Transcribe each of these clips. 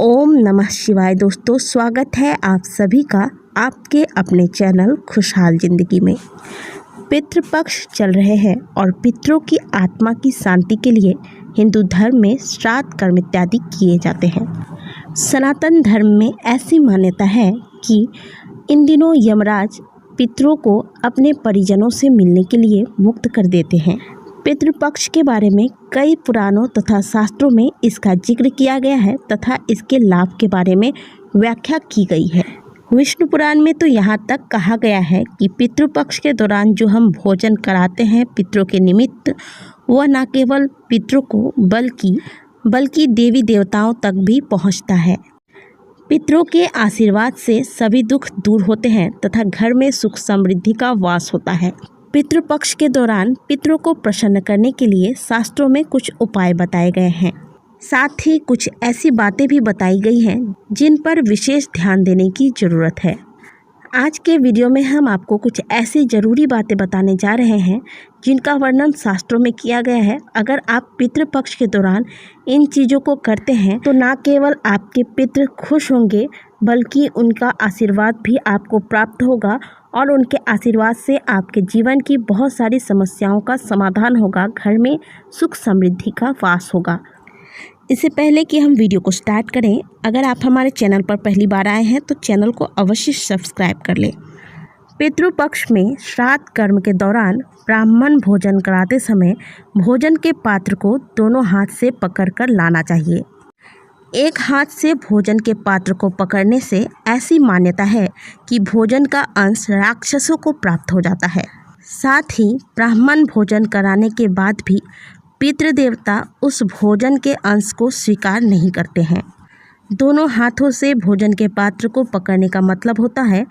ओम नमः शिवाय। दोस्तों, स्वागत है आप सभी का आपके अपने चैनल खुशहाल ज़िंदगी में। पितृपक्ष चल रहे हैं और पितरों की आत्मा की शांति के लिए हिंदू धर्म में श्राद्ध कर्म इत्यादि किए जाते हैं। सनातन धर्म में ऐसी मान्यता है कि इन दिनों यमराज पितरों को अपने परिजनों से मिलने के लिए मुक्त कर देते हैं। पितृपक्ष के बारे में कई पुराणों तथा शास्त्रों में इसका जिक्र किया गया है तथा इसके लाभ के बारे में व्याख्या की गई है। विष्णु पुराण में तो यहाँ तक कहा गया है कि पितृपक्ष के दौरान जो हम भोजन कराते हैं पितरों के निमित्त, वह न केवल पितरों को बल्कि देवी देवताओं तक भी पहुँचता है। पितरों के आशीर्वाद से सभी दुख दूर होते हैं तथा घर में सुख समृद्धि का वास होता है। पितृपक्ष के दौरान पितरों को प्रसन्न करने के लिए शास्त्रों में कुछ उपाय बताए गए हैं। साथ ही कुछ ऐसी बातें भी बताई गई हैं जिन पर विशेष ध्यान देने की ज़रूरत है। आज के वीडियो में हम आपको कुछ ऐसी ज़रूरी बातें बताने जा रहे हैं जिनका वर्णन शास्त्रों में किया गया है। अगर आप पितृपक्ष के दौरान इन चीज़ों को करते हैं तो न केवल आपके पितृ खुश होंगे बल्कि उनका आशीर्वाद भी आपको प्राप्त होगा और उनके आशीर्वाद से आपके जीवन की बहुत सारी समस्याओं का समाधान होगा। घर में सुख समृद्धि का वास होगा। इससे पहले कि हम वीडियो को स्टार्ट करें, अगर आप हमारे चैनल पर पहली बार आए हैं तो चैनल को अवश्य सब्सक्राइब कर लें। पितृपक्ष में श्राद्ध कर्म के दौरान ब्राह्मण भोजन कराते समय भोजन के पात्र को दोनों हाथ से पकड़कर लाना चाहिए। एक हाथ से भोजन के पात्र को पकड़ने से ऐसी मान्यता है कि भोजन का अंश राक्षसों को प्राप्त हो जाता है। साथ ही ब्राह्मण भोजन कराने के बाद भी पितृदेवता उस भोजन के अंश को स्वीकार नहीं करते हैं। दोनों हाथों से भोजन के पात्र को पकड़ने का मतलब होता है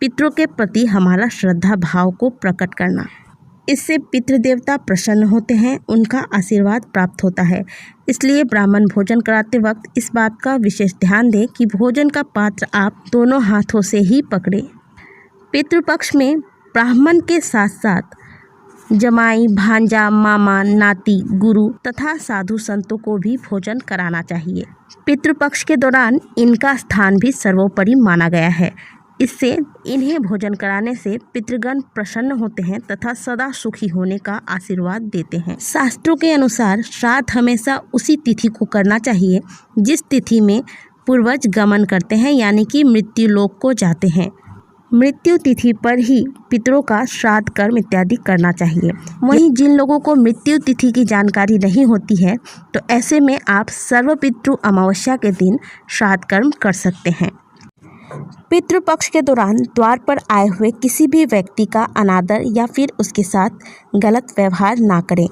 पितरों के प्रति हमारा श्रद्धा भाव को प्रकट करना। इससे पितृदेवता प्रसन्न होते हैं, उनका आशीर्वाद प्राप्त होता है। इसलिए ब्राह्मण भोजन कराते वक्त इस बात का विशेष ध्यान दें कि भोजन का पात्र आप दोनों हाथों से ही पकड़ें। पितृपक्ष में ब्राह्मण के साथ साथ जमाई, भांजा, मामा, नाती, गुरु तथा साधु संतों को भी भोजन कराना चाहिए। पितृपक्ष के दौरान इनका स्थान भी सर्वोपरि माना गया है। इससे इन्हें भोजन कराने से पितृगण प्रसन्न होते हैं तथा सदा सुखी होने का आशीर्वाद देते हैं। शास्त्रों के अनुसार श्राद्ध हमेशा उसी तिथि को करना चाहिए जिस तिथि में पूर्वज गमन करते हैं, यानी कि मृत्यु लोक को जाते हैं। मृत्यु तिथि पर ही पितरों का श्राद्ध कर्म इत्यादि करना चाहिए। वहीं जिन लोगों को मृत्यु तिथि की जानकारी नहीं होती है तो ऐसे में आप सर्वपितृ अमावस्या के दिन श्राद्ध कर्म कर सकते हैं। पितृपक्ष के दौरान द्वार पर आए हुए किसी भी व्यक्ति का अनादर या फिर उसके साथ गलत व्यवहार ना करें।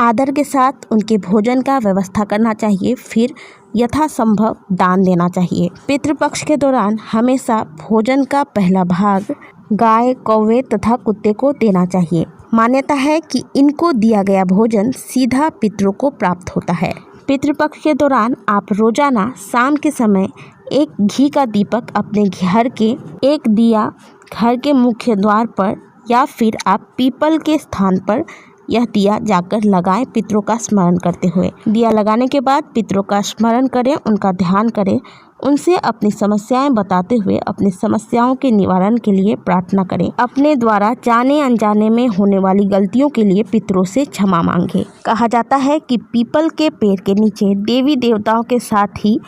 आदर के साथ उनके भोजन का व्यवस्था करना चाहिए, फिर यथासंभव दान देना चाहिए। पितृपक्ष के दौरान हमेशा भोजन का पहला भाग गाय, कौवे तथा कुत्ते को देना चाहिए। मान्यता है कि इनको दिया गया भोजन सीधा पितरों को प्राप्त होता है। पितृपक्ष के दौरान आप रोजाना शाम के समय एक घी का दीपक अपने घर के एक दिया घर के मुख्य द्वार पर या फिर आप पीपल के स्थान पर यह दिया जाकर लगाएं। पितरों का स्मरण करते हुए दिया लगाने के बाद पितरों का स्मरण करें, उनका ध्यान करें, उनसे अपनी समस्याएं बताते हुए अपनी समस्याओं के निवारण के लिए प्रार्थना करें। अपने द्वारा जाने अनजाने में होने वाली गलतियों के लिए पितरों से क्षमा मांगे। कहा जाता है कि पीपल के पेड़ के नीचे देवी देवताओं के साथ ही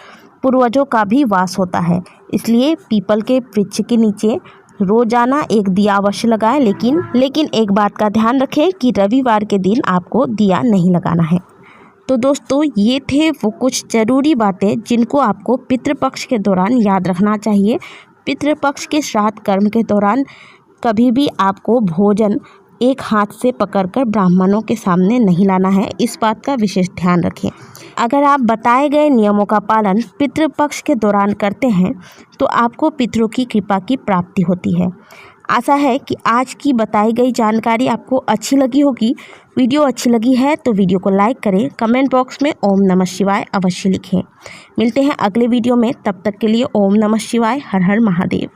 पूर्वजों का भी वास होता है। इसलिए पीपल के वृक्ष के नीचे रोजाना एक दिया अवश्य लगाएं, लेकिन एक बात का ध्यान रखें कि रविवार के दिन आपको दिया नहीं लगाना है। तो दोस्तों, ये थे वो कुछ ज़रूरी बातें जिनको आपको पितृपक्ष के दौरान याद रखना चाहिए। पितृपक्ष के श्राद्ध कर्म के दौरान कभी भी आपको भोजन एक हाथ से पकड़कर ब्राह्मणों के सामने नहीं लाना है, इस बात का विशेष ध्यान रखें। अगर आप बताए गए नियमों का पालन पितृपक्ष के दौरान करते हैं तो आपको पितरों की कृपा की प्राप्ति होती है। आशा है कि आज की बताई गई जानकारी आपको अच्छी लगी होगी। वीडियो अच्छी लगी है तो वीडियो को लाइक करें, कमेंट बॉक्स में ओम नमः शिवाय अवश्य लिखें। मिलते हैं अगले वीडियो में, तब तक के लिए ओम नमः शिवाय, हर हर महादेव।